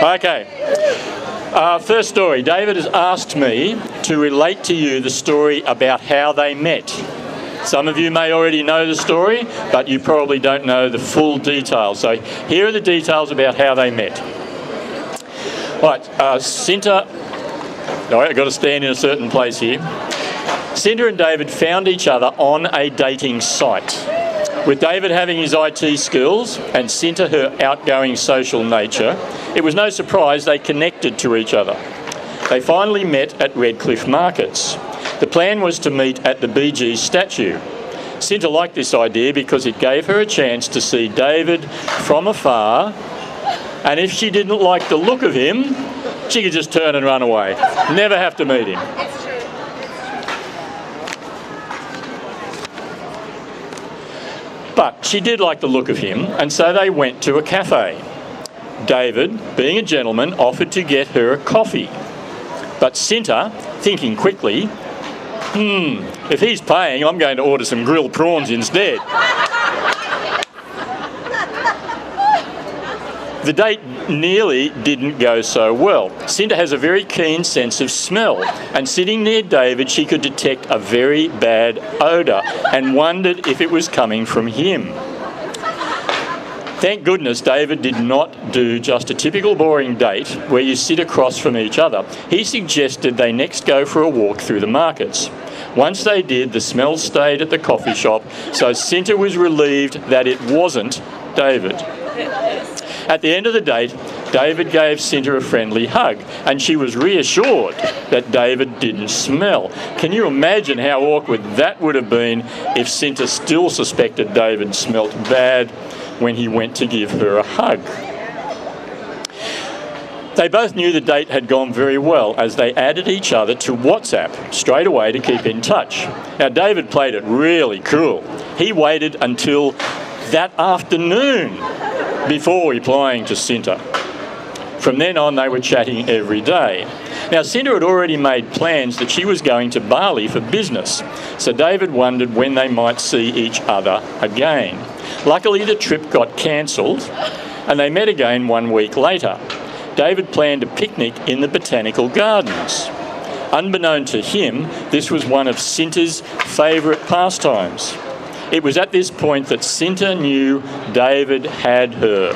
Okay. First story. David has asked me to relate to you the story about how they met. Some of you may already know the story, but you probably don't know the full details. So here are the details about how they met. Right, Sinta... All right, I've got to stand in a certain place here. Sinta and David found each other on a dating site. With David having his IT skills and Sinta her outgoing social nature, it was no surprise they connected to each other. They finally met at Redcliffe Markets. The plan was to meet at the Bee Gees statue. Sinta liked this idea because it gave her a chance to see David from afar, and if she didn't like the look of him, she could just turn and run away. Never have to meet him. But she did like the look of him, and so they went to a cafe. David, being a gentleman, offered to get her a coffee. But Sinta, thinking quickly, if he's paying, I'm going to order some grilled prawns instead. The date nearly didn't go so well. Sinta has a very keen sense of smell, and sitting near David, she could detect a very bad odour and wondered if it was coming from him. Thank goodness David did not do just a typical boring date where you sit across from each other. He suggested they next go for a walk through the markets. Once they did, the smell stayed at the coffee shop, so Sinta was relieved that it wasn't David. At the end of the date, David gave Sinta a friendly hug, and she was reassured that David didn't smell. Can you imagine how awkward that would have been if Sinta still suspected David smelt bad when he went to give her a hug? They both knew the date had gone very well as they added each other to WhatsApp straight away to keep in touch. Now, David played it really cool. He waited until that afternoon before replying to Sinta. From then on, they were chatting every day. Now, Sinta had already made plans that she was going to Bali for business, so David wondered when they might see each other again. Luckily, the trip got cancelled, and they met again 1 week later. David planned a picnic in the botanical gardens. Unbeknown to him, this was one of Sinta's favourite pastimes. It was at this point that Sinta knew David had her.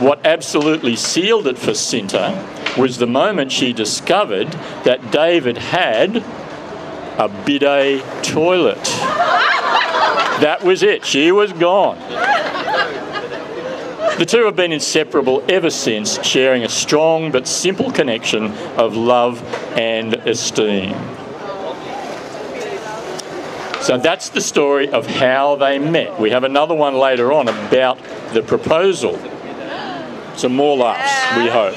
What absolutely sealed it for Sinta was the moment she discovered that David had a bidet toilet. That was it. She was gone. The two have been inseparable ever since, sharing a strong but simple connection of love and esteem. So that's the story of how they met. We have another one later on about the proposal. Some more laughs, we hope.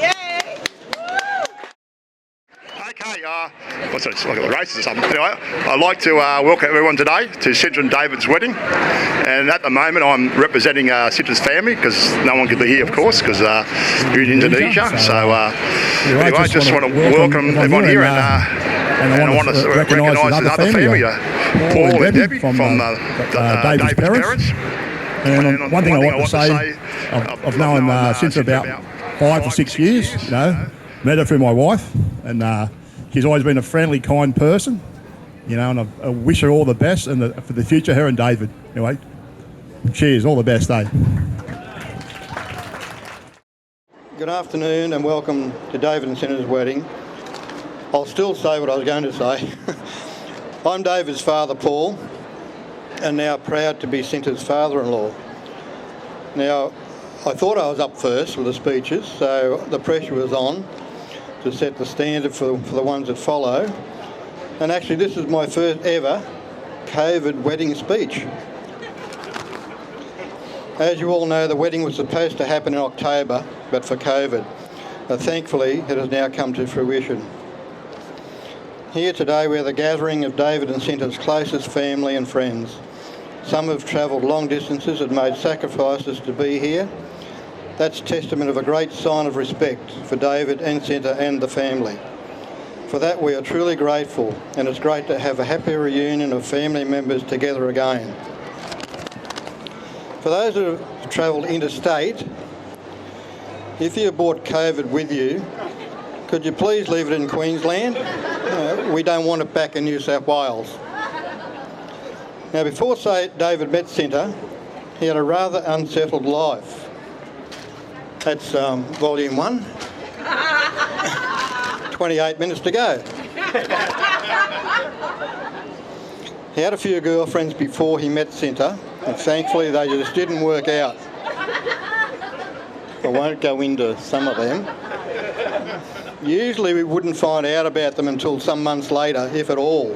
Okay, what's it, like the races or something. Anyway, I'd like to welcome everyone today to Sinta and David's wedding. And at the moment, I'm representing Sinta's family because no one could be here, of course, because you're in Indonesia. So anyway, I just want to welcome everyone here, and I want to recognise another family, Paul and Debbie from David's parents. And one thing I want to say, I've known Sinta about 5 to 6 years, you know, met her through my wife, and she's always been a friendly, kind person, you know, and I wish her all the best and for the future, her and David. Anyway, cheers, all the best, eh? Good afternoon and welcome to David and Sinta's wedding. I'll still say what I was going to say. I'm David's father, Paul, and now proud to be Sinta's father-in-law. Now, I thought I was up first with the speeches, so the pressure was on to set the standard for the ones that follow. And actually, this is my first ever COVID wedding speech. As you all know, the wedding was supposed to happen in October, but for COVID. But thankfully, it has now come to fruition. Here today, we're the gathering of David and Sinta's closest family and friends. Some have travelled long distances and made sacrifices to be here. That's testament of a great sign of respect for David and Sinta and the family. For that, we are truly grateful, and it's great to have a happy reunion of family members together again. For those who have travelled interstate, if you brought COVID with you, could you please leave it in Queensland? We don't want it back in New South Wales. Now, before David met Sinta, he had a rather unsettled life. That's volume 1. 28 minutes to go. He had a few girlfriends before he met Sinta, and thankfully they just didn't work out. I won't go into some of them. Usually we wouldn't find out about them until some months later, if at all.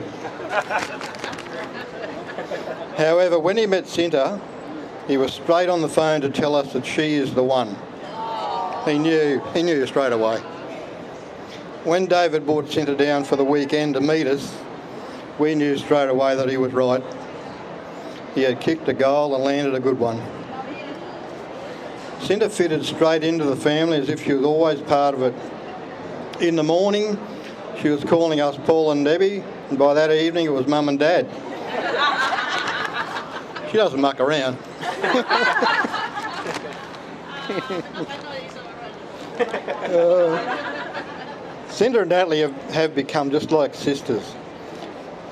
However, when he met Sinta, he was straight on the phone to tell us that she is the one. He knew straight away. When David brought Sinta down for the weekend to meet us, we knew straight away that he was right. He had kicked a goal and landed a good one. Sinta fitted straight into the family as if she was always part of it. In the morning, she was calling us Paul and Debbie, and by that evening it was Mum and Dad. She doesn't muck around. Sinta and Natalie have become just like sisters,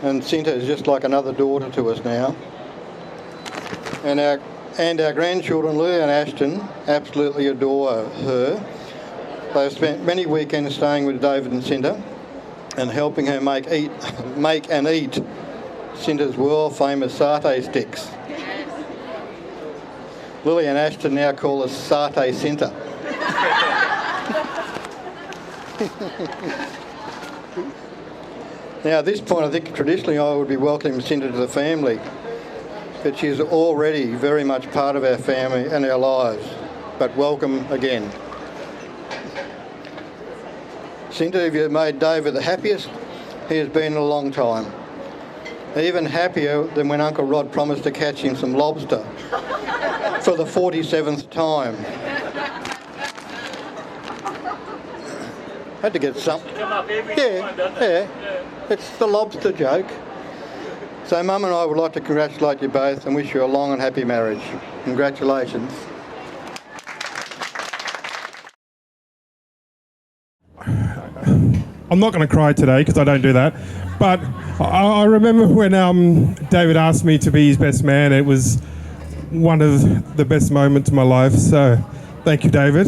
and Sinta is just like another daughter to us now. And our grandchildren, Lily and Ashton, absolutely adore her. They've spent many weekends staying with David and Sinta and helping her make and eat Sinta's world-famous satay sticks. Lily and Ashton now call us Satay Sinta. Now, at this point, I think traditionally I would be welcoming Sinta to the family, but she's already very much part of our family and our lives. But welcome again. Sinta, if you've made David the happiest he has been in a long time. Even happier than when Uncle Rod promised to catch him some lobster for the 47th time. Had to get something. Yeah. It's the lobster joke. So Mum and I would like to congratulate you both and wish you a long and happy marriage. Congratulations. I'm not going to cry today because I don't do that. But I remember when David asked me to be his best man. It was one of the best moments of my life. So thank you, David.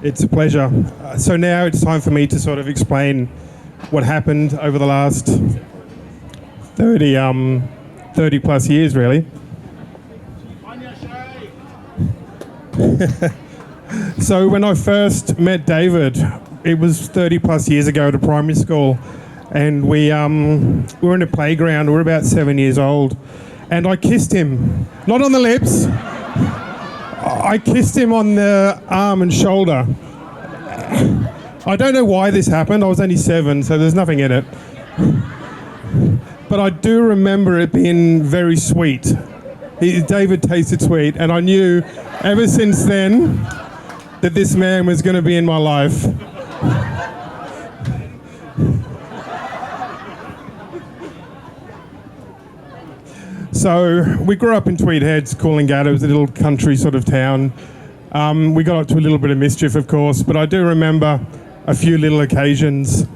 It's a pleasure. So now it's time for me to sort of explain what happened over the last 30 plus years, really. So when I first met David, it was 30 plus years ago at a primary school, and we were in a playground. We were about 7 years old, and I kissed him, not on the lips. I kissed him on the arm and shoulder. I don't know why this happened. I was only 7, so there's nothing in it. But I do remember it being very sweet. David tasted sweet, and I knew ever since then that this man was going to be in my life. So we grew up in Tweed Heads, Coolangatta. It was a little country sort of town. We got up to a little bit of mischief, of course, but I do remember a few little occasions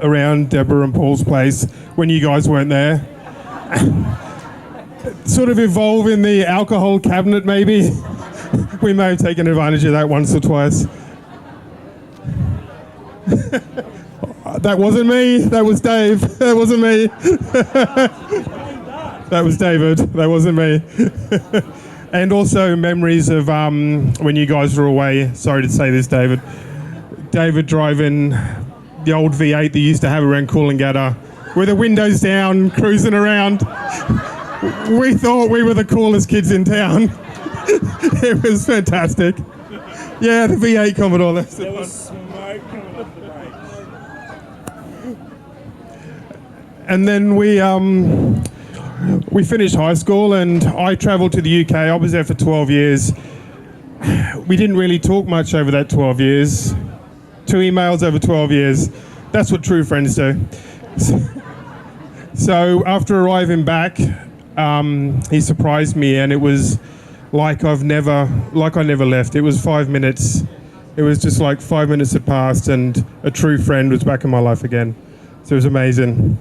around Deborah and Paul's place when you guys weren't there. Sort of evolve in the alcohol cabinet, maybe. We may have taken advantage of that once or twice. That wasn't me. That was Dave. That wasn't me. That was David. That wasn't me. And also memories of when you guys were away. Sorry to say this, David. David driving the old V8 they used to have around Coolangatta with the windows down, cruising around. We thought we were the coolest kids in town. It was fantastic. Yeah, the V8 Commodore. There was smoke coming off the brakes. And then we finished high school and I travelled to the UK. I was there for 12 years. We didn't really talk much over that 12 years. 2 emails over 12 years. That's what true friends do. So after arriving back, he surprised me, and it was like I never left. It was 5 minutes It was just like 5 minutes had passed and a true friend was back in my life again. So it was amazing.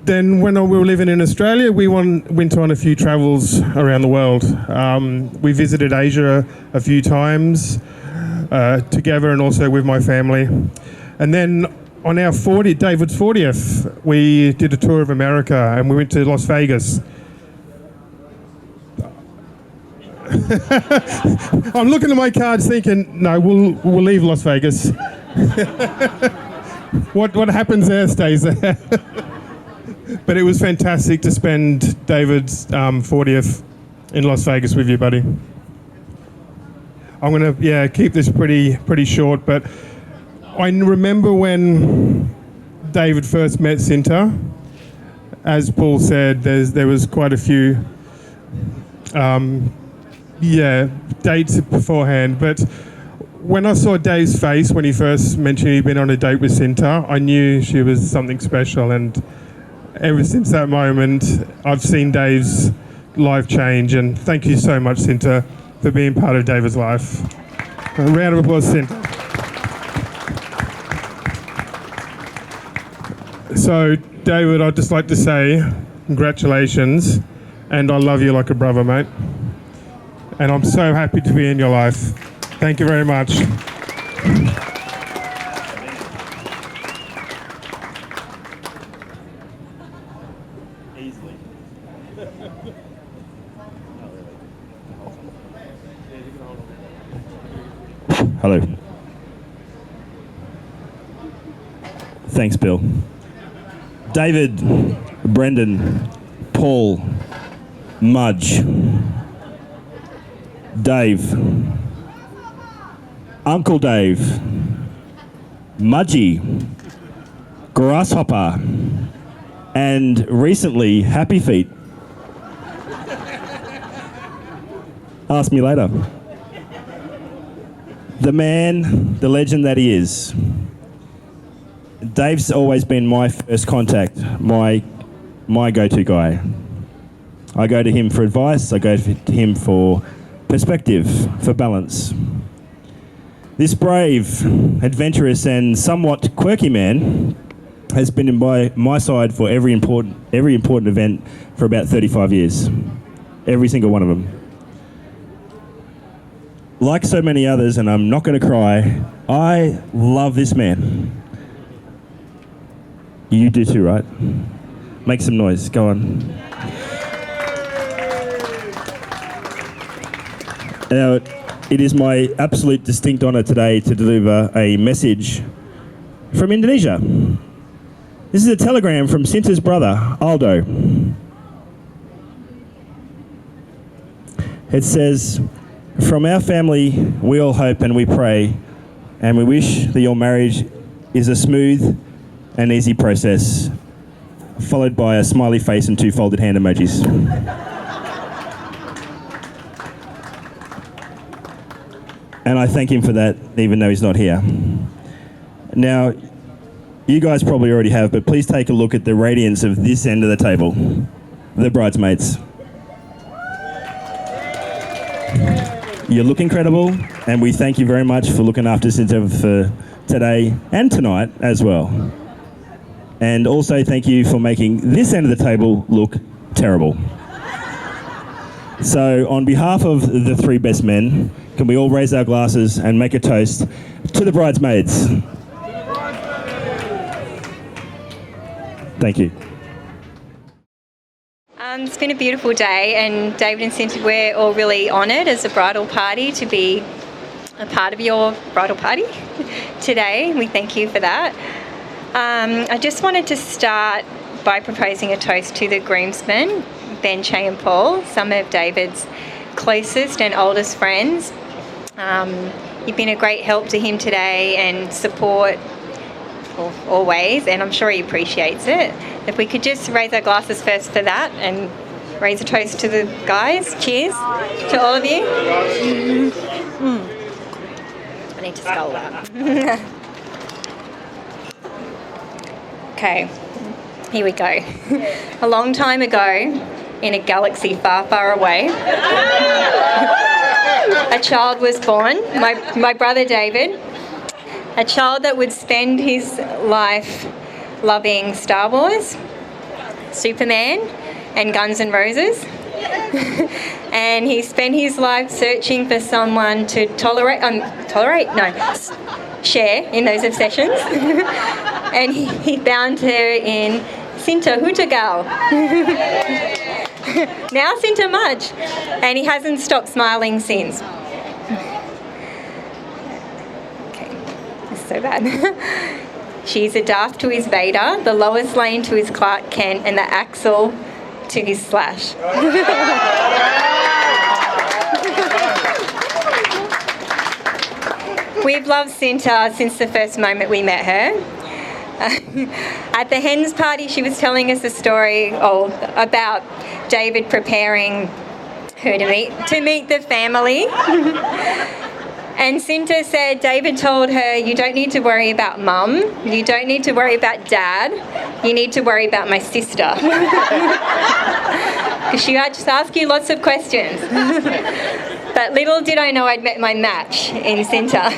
Then when we were living in Australia, we went on a few travels around the world. We visited Asia a few times together and also with my family. And then on our David's 40th, we did a tour of America and we went to Las Vegas. I'm looking at my cards thinking, no, we'll leave Las Vegas. What happens there stays there. But it was fantastic to spend David's 40th in Las Vegas with you, buddy. I'm going to keep this pretty short, but I remember when David first met Sinta. As Paul said, there was quite a few dates beforehand, but when I saw Dave's face when he first mentioned he'd been on a date with Sinta, I knew she was something special, and ever since that moment, I've seen Dave's life change, and thank you so much, Sinta, for being part of David's life. A round of applause, Sinta. So, David, I'd just like to say congratulations, and I love you like a brother, mate. And I'm so happy to be in your life. Thank you very much. Hello. Thanks, Bill. David, Brendan, Paul, Mudge, Dave, Uncle Dave, Mudgy, Grasshopper, and recently Happy Feet. Ask me later. The man, the legend that he is. Dave's always been my first contact, my go-to guy. I go to him for advice, I go to him for perspective, for balance. This brave, adventurous and somewhat quirky man has been by my side for every important event for about 35 years. Every single one of them. Like so many others, and I'm not going to cry, I love this man. You do too, right? Make some noise. Go on. Now, it is my absolute distinct honour today to deliver a message from Indonesia. This is a telegram from Sinta's brother, Aldo. It says, "From our family, we all hope and we pray, and we wish that your marriage is a smooth and easy process," followed by a smiley face and 2 folded hand emojis. And I thank him for that, even though he's not here. Now, you guys probably already have, but please take a look at the radiance of this end of the table, the bridesmaids. You look incredible, and we thank you very much for looking after Sinta for today and tonight as well. And also thank you for making this end of the table look terrible. So on behalf of the 3 best men, can we all raise our glasses and make a toast to the bridesmaids? Thank you. It's been a beautiful day, and David and Sinta, we're all really honoured as a bridal party to be a part of your bridal party today. We thank you for that. I just wanted to start by proposing a toast to the groomsmen, Ben, Che and Paul, some of David's closest and oldest friends. You've been a great help to him today and support always, and I'm sure he appreciates it. If we could just raise our glasses first for that and raise a toast to the guys. Cheers to all of you. I need to skull that. Okay, here we go. A long time ago, in a galaxy far, far away, a a child was born, my brother David, a child that would spend his life loving Star Wars, Superman, and Guns N' Roses. And he spent his life searching for someone to share in those obsessions. And he found her in Sinta Hutagal. Now Sinta Mudge. And he hasn't stopped smiling since. Okay, it's so bad. She's a Darth to his Vader, the Lois Lane to his Clark Kent, and the Axel to his Slash. We've loved Sinta since the first moment we met her. At the hens party, she was telling us a story about David preparing her to meet the family. And Sinta said David told her, you don't need to worry about mum, you don't need to worry about dad, you need to worry about my sister. Because she had to ask you lots of questions. But little did I know I'd met my match in Sinta.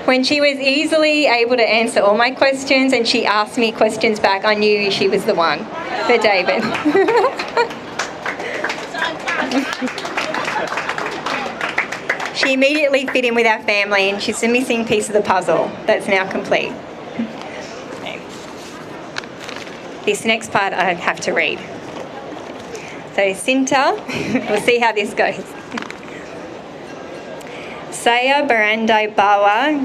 When she was easily able to answer all my questions and she asked me questions back, I knew she was the one for David. She immediately fit in with our family, and she's the missing piece of the puzzle that's now complete. This next part I have to read. So Sinta, we'll see how this goes. Saya berandai bawa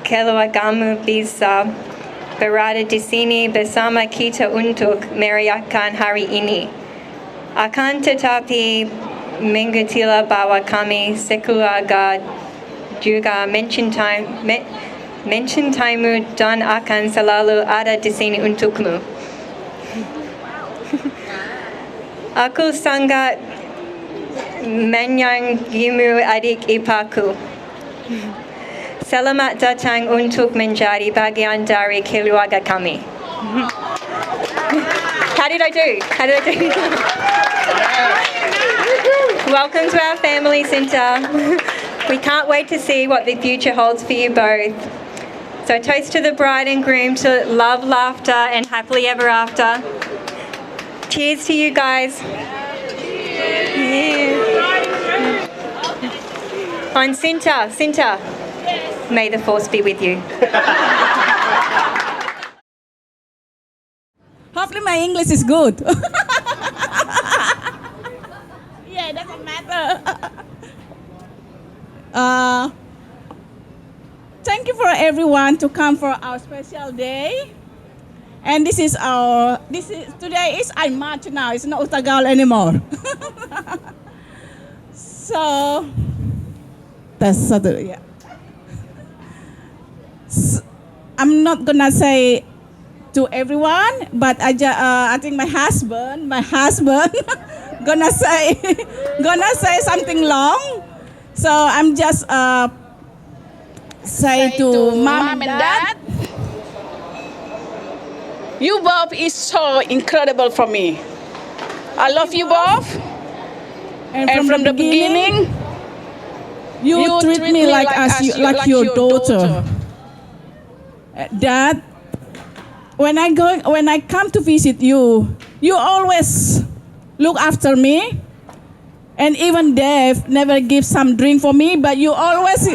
keluargamu bisa berada di sini bersama kita untuk merayakan hari ini. Akan tetapi mengertilah bahwa kami sekeluarga juga mencintaimu dan akan selalu ada di sini untukmu. Aku sangat menyayangimu adik iparku. Selamat datang untuk menjadi bagian dari keluarga kami. How did I do? Welcome to our family, Sinta. We can't wait to see what the future holds for you both. So toast to the bride and groom to love, laughter, and happily ever after. Cheers to you guys. Yeah. On Sinta, may the force be with you. Hopefully my English is good. Yeah, it doesn't matter. Thank you for everyone to come for our special day. And today is March now. It's not Utagal anymore. So that's Saturday. Yeah. So, I'm not gonna say to everyone, but I think my husband gonna say something long. So I'm just say to mom and dad. You both is so incredible for me. I love you both. And from the beginning, you treat me like your daughter. Dad, when I come to visit you, you always look after me. And even Dave never gives some drink for me, but you always...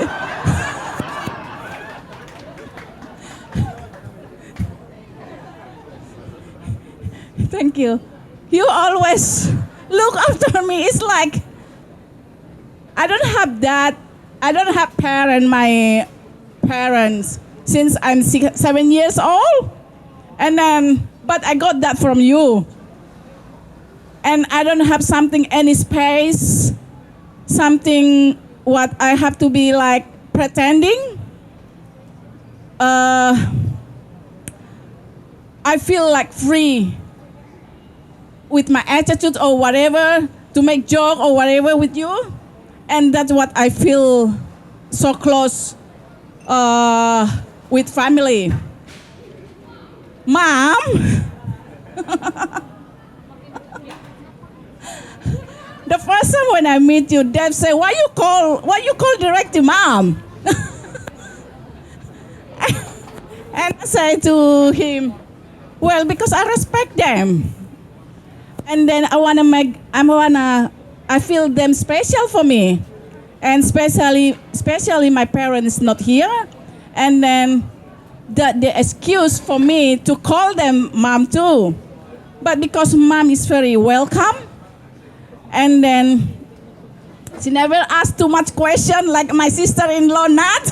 Thank you. You always look after me. It's like I don't have that. I don't have my parents since I'm 7 years old, but I got that from you. And I don't have any space, something what I have to be like pretending. I feel like free with my attitude or whatever, to make joke or whatever with you. And that's what I feel so close with family. Mom, The first time when I meet you, Dave said, why you call direct to mom? And I say to him, well, because I respect them. And then I feel them special for me. And especially my parents not here. And then the excuse for me to call them mom too. But because mom is very welcome, and then she never asked too much question like my sister-in-law Nat.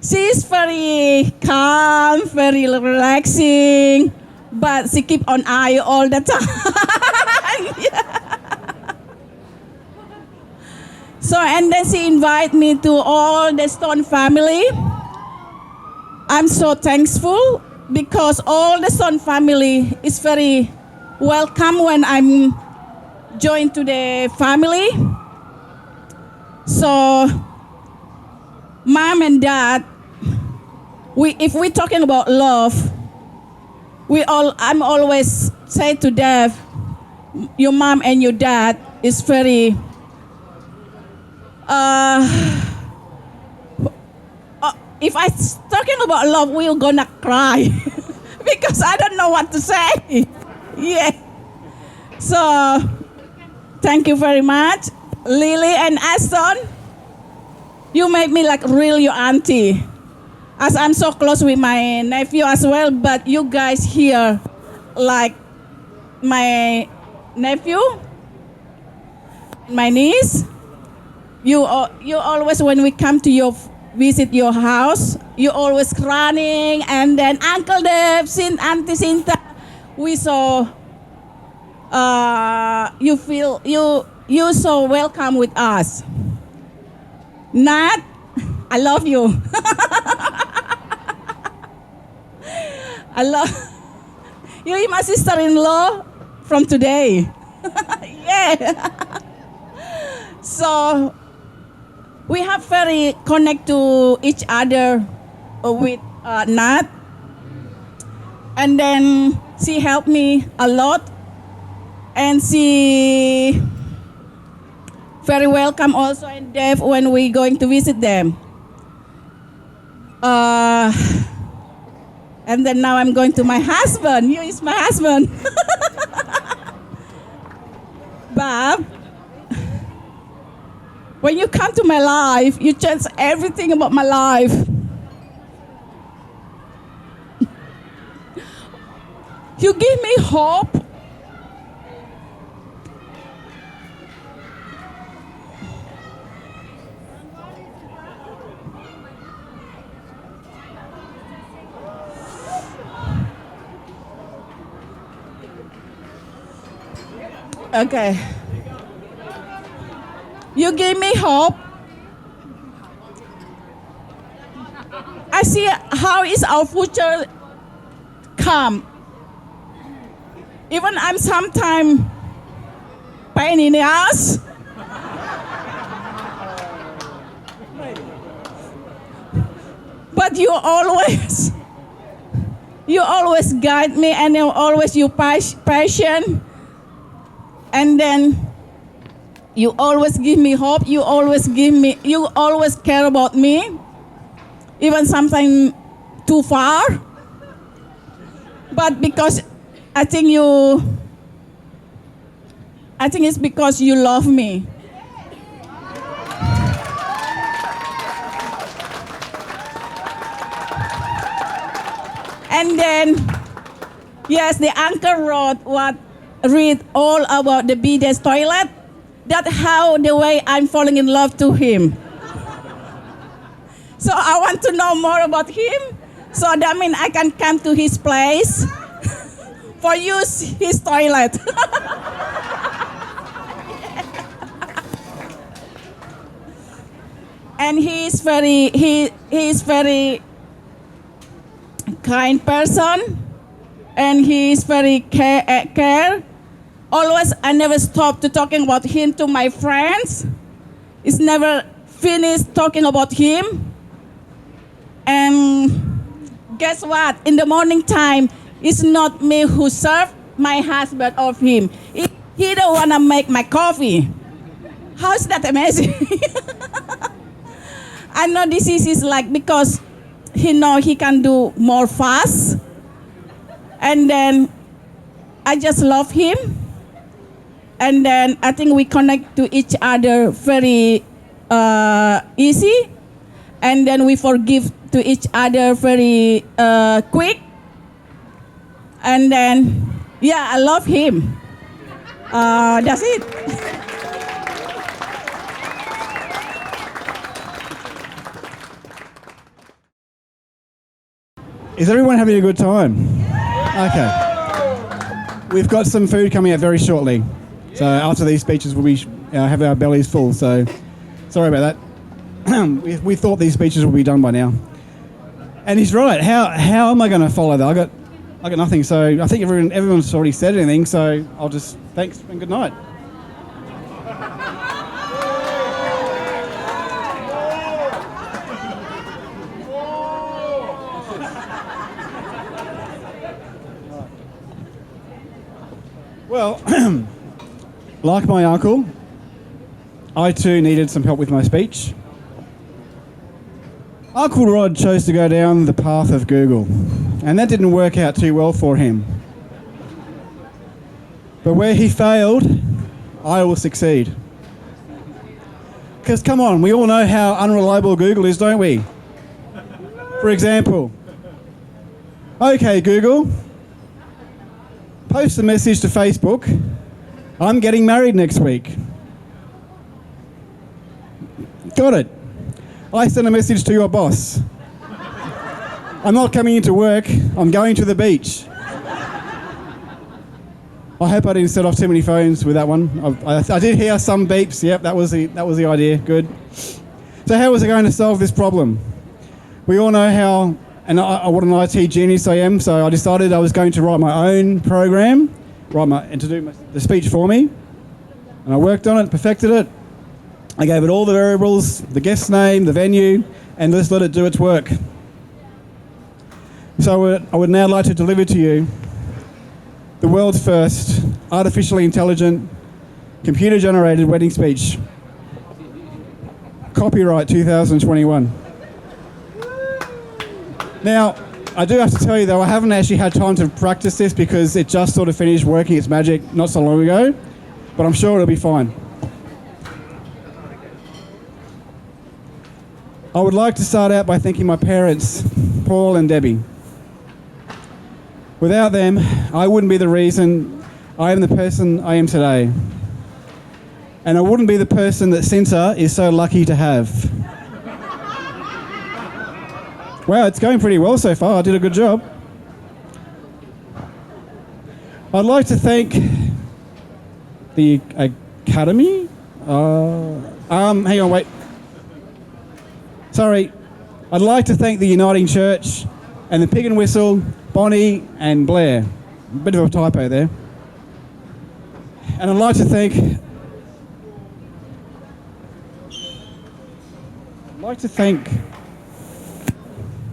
She's very calm, very relaxing, but she keep on eye all the time. Yeah. So, and then she invite me to all the Stone family. I'm so thankful because all the Stone family is very welcome when I'm joined to the family. So, mom and dad, if we're talking about love, I'm always say to Dave, your mom and your dad is very. If I'm talking about love, we're gonna cry because I don't know what to say. Yeah. So, thank you very much, Lily and Aston. You made me like really your auntie, as I'm so close with my nephew as well. But you guys here, like my nephew, my niece. You always, when we come to visit your house, you always running, and then Uncle Dave, Auntie Sinta, we so you so welcome with us. Nat, I love you. I love you. My sister-in-law from today. Yeah. So. We have very connect to each other with Nat. And then she helped me a lot. And she very welcome also and Dave when we going to visit them. And then now I'm going to my husband. You is my husband. Bob. When you come to my life, you change everything about my life. You give me hope. Okay. You give me hope. I see how is our future come. Even I'm sometimes pain in the ass. But you always guide me, and you patient, and then you always give me hope. You always care about me, even sometimes too far. But because I think it's because you love me. And then, yes, the uncle read all about the bidet toilet. That's how the way I'm falling in love to him. So I want to know more about him. So that means I can come to his place for use his toilet. And he is very kind person, and he is very care. Always, I never stop to talking about him to my friends. It's never finished talking about him. And guess what? In the morning time, it's not me who serve, my husband of him. He don't want to make my coffee. How is that amazing? I know this is like because he know he can do more fast. And then I just love him. And then I think we connect to each other very easy. And then we forgive to each other very quick. And then, yeah, I love him. That's it. Is everyone having a good time? Okay. We've got some food coming out very shortly. So after these speeches, we'll be have our bellies full. So sorry about that. we thought these speeches would be done by now. And he's right. How am I going to follow that? I got nothing. So I think everyone's already said anything. So I'll just thanks and good night. Well, like my uncle, I too needed some help with my speech. Uncle Rod chose to go down the path of Google, and that didn't work out too well for him. But where he failed, I will succeed. Because come on, we all know how unreliable Google is, don't we? For example, okay Google, post a message to Facebook, I'm getting married next week. Got it. I sent a message to your boss. I'm not coming into work, I'm going to the beach. I hope I didn't set off too many phones with that one. I did hear some beeps, yep, that was the idea, good. So how was I going to solve this problem? We all know how, and what an IT genius I am, so I decided I was going to write my own program, and to do the speech for me. And I worked on it, perfected it. I gave it all the variables, the guest name, the venue, and just let it do its work. So I would now like to deliver to you the world's first artificially intelligent, computer-generated wedding speech. Copyright 2021. Now, I do have to tell you though, I haven't actually had time to practice this because it just sort of finished working its magic not so long ago, but I'm sure it'll be fine. I would like to start out by thanking my parents, Paul and Debbie. Without them, I wouldn't be the reason I am the person I am today. And I wouldn't be the person that Sinta is so lucky to have. Wow, it's going pretty well so far. I did a good job. I'd like to thank the Academy. Hang on, wait. Sorry. I'd like to thank the Uniting Church and the Pig and Whistle, Bonnie and Blair. A bit of a typo there. And I'd like to thank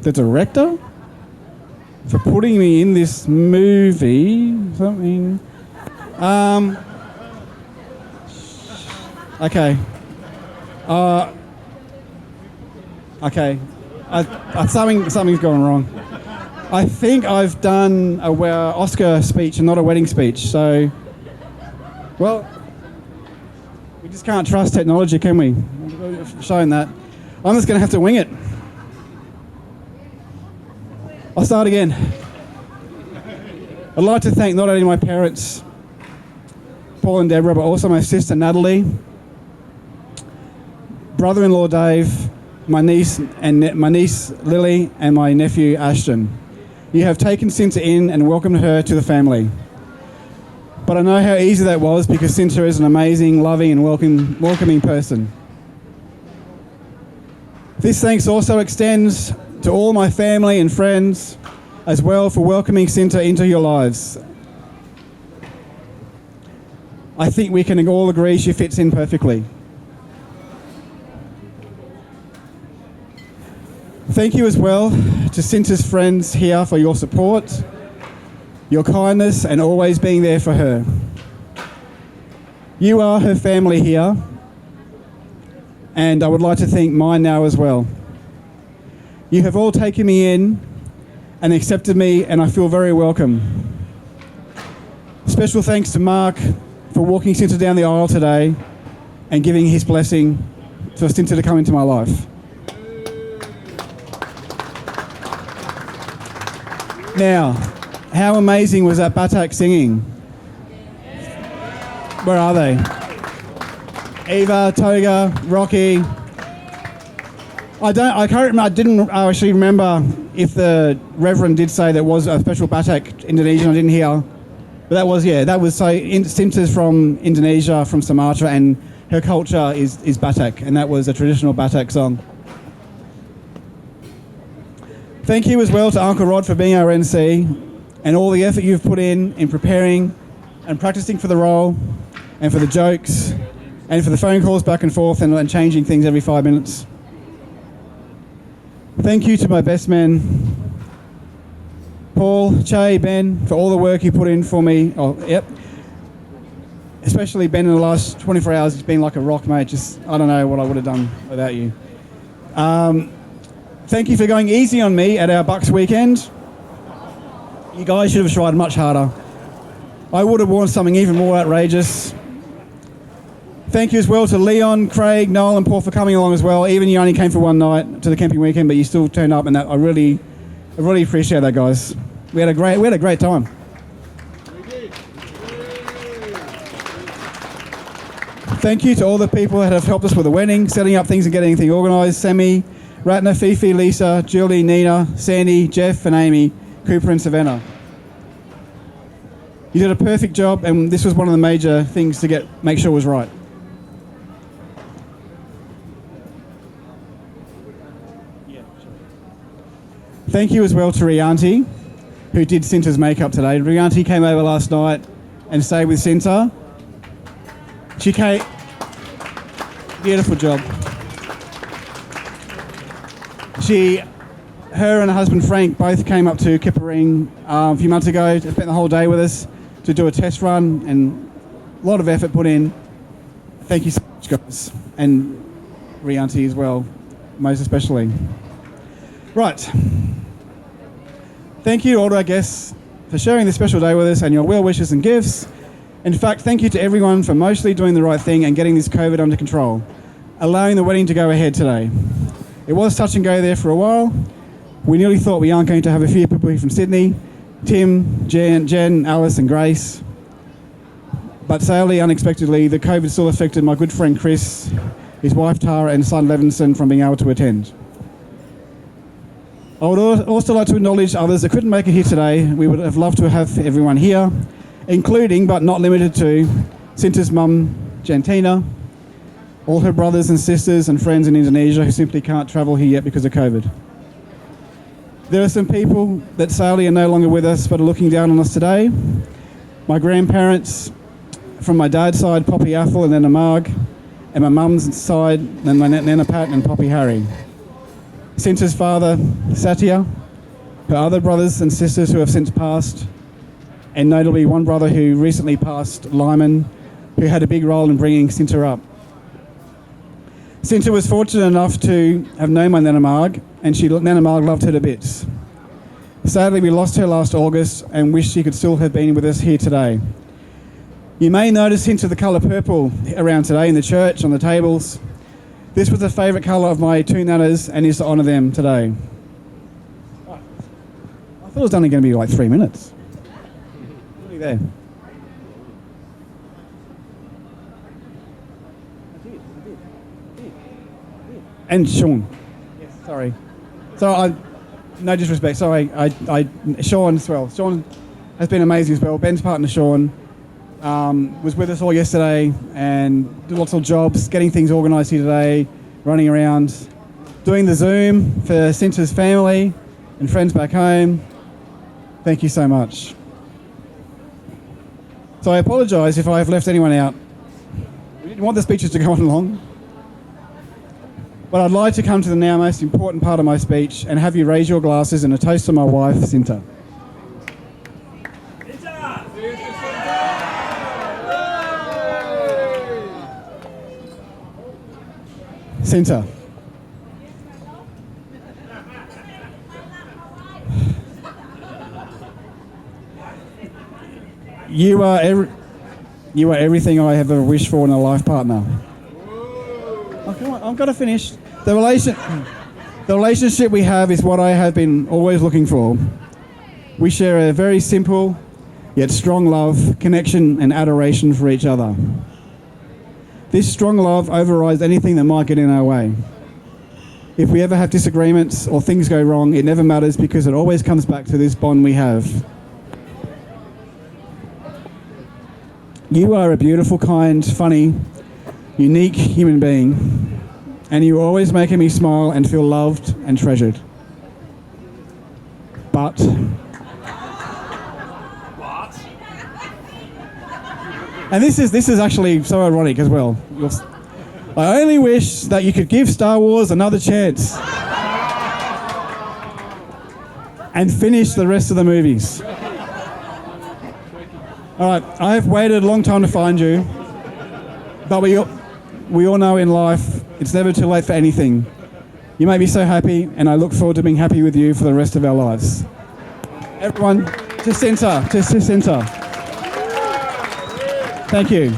the director for putting me in this movie. Something. Okay. Okay. Something's gone wrong. I think I've done a Oscar speech and not a wedding speech. So, well, we just can't trust technology, can we? Showing that. I'm just going to have to wing it. I'll start again. I'd like to thank not only my parents, Paul and Deborah, but also my sister Natalie, brother-in-law Dave, my niece Lily, and my nephew Ashton. You have taken Sinta in and welcomed her to the family. But I know how easy that was because Sinta is an amazing, loving and welcoming person. This thanks also extends to all my family and friends as well for welcoming Sinta into your lives. I think we can all agree she fits in perfectly. Thank you as well to Sinta's friends here for your support. your kindness and always being there for her. You are her family here, and I would like to thank mine now as well. You have all taken me in and accepted me, and I feel very welcome. Special thanks to Mark for walking Sinta down the aisle today and giving his blessing for Sinta to come into my life. Now, how amazing was that Batak singing? Where are they? Eva, Toga, Rocky. I didn't actually remember if the Reverend did say there was a special Batak Indonesian. I didn't hear. But that was Sinta's from Indonesia, from Sumatra, and her culture is Batak, and that was a traditional Batak song. Thank you as well to Uncle Rod for being our NC and all the effort you've put in preparing and practicing for the role and for the jokes and for the phone calls back and forth and changing things every 5 minutes. Thank you to my best men, Paul, Che, Ben, for all the work you put in for me. Especially Ben in the last 24 hours. He's been like a rock, mate. I don't know what I would have done without you. Thank you for going easy on me at our Bucks weekend. You guys should have tried much harder. I would have worn something even more outrageous. Thank you as well to Leon, Craig, Noel and Paul for coming along as well. Even you only came for one night to the camping weekend, but you still turned up, and that I really appreciate that, guys. We had a great time. Thank you to all the people that have helped us with the wedding, setting up things and getting anything organised. Sammy, Ratner, Fifi, Lisa, Julie, Nina, Sandy, Jeff and Amy, Cooper and Savannah. You did a perfect job, and this was one of the major things to make sure was right. Thank you as well to Rianti, who did Sinta's makeup today. Rianti came over last night and stayed with Sinta. She came... Beautiful job. Her and her husband Frank both came up to Kippering a few months ago to spend the whole day with us to do a test run, and a lot of effort put in. Thank you so much, guys. And Rianti as well, most especially. Right. Thank you to all our guests for sharing this special day with us and your well wishes and gifts. In fact, thank you to everyone for mostly doing the right thing and getting this COVID under control, allowing the wedding to go ahead today. It was touch and go there for a while. We nearly thought we aren't going to have a few people here from Sydney, Tim, Jen, Alice and Grace. But sadly, unexpectedly, the COVID still affected my good friend Chris, his wife Tara and son Levinson from being able to attend. I would also like to acknowledge others that couldn't make it here today. We would have loved to have everyone here, including but not limited to Sinta's mum, Jantina, all her brothers and sisters and friends in Indonesia who simply can't travel here yet because of COVID. There are some people that sadly are no longer with us but are looking down on us today. My grandparents from my dad's side, Poppy Athel and Nana Marg, and my mum's side, and my Nana Pat and Poppy Harry. Sinta's father, Satya, her other brothers and sisters who have since passed, and notably one brother who recently passed, Lyman, who had a big role in bringing Sinta up. Sinta was fortunate enough to have known my Nana Marg, and Nana Marg loved her to bits. Sadly, we lost her last August and wish she could still have been with us here today. You may notice hints of the colour purple around today in the church, on the tables. This was the favourite colour of my two nanas and is to honour them today. I thought it was only going to be like 3 minutes. Really there. And Sean. Yes, sorry. So no disrespect, sorry. Sean as well. Sean has been amazing as well. Ben's partner Sean was with us all yesterday and did lots of jobs, getting things organised here today, running around, doing the Zoom for Sinta's family and friends back home. Thank you so much. So I apologise if I have left anyone out. We didn't want the speeches to go on long. But I'd like to come to the now most important part of my speech and have you raise your glasses in a toast to my wife, Sinta. Sinta. You are everything I ever wished for in a life partner. Oh, come on, I've got to finish. The relationship we have is what I have been always looking for. We share a very simple yet strong love, connection and adoration for each other. This strong love overrides anything that might get in our way. If we ever have disagreements or things go wrong, it never matters because it always comes back to this bond we have. You are a beautiful, kind, funny, unique human being, and you are always making me smile and feel loved and treasured. But and this is actually so ironic as well. I only wish that you could give Star Wars another chance and finish the rest of the movies. All right, I have waited a long time to find you, but we all know in life it's never too late for anything. You make me so happy, and I look forward to being happy with you for the rest of our lives. Everyone, to Sinta, to Sinta. Thank you.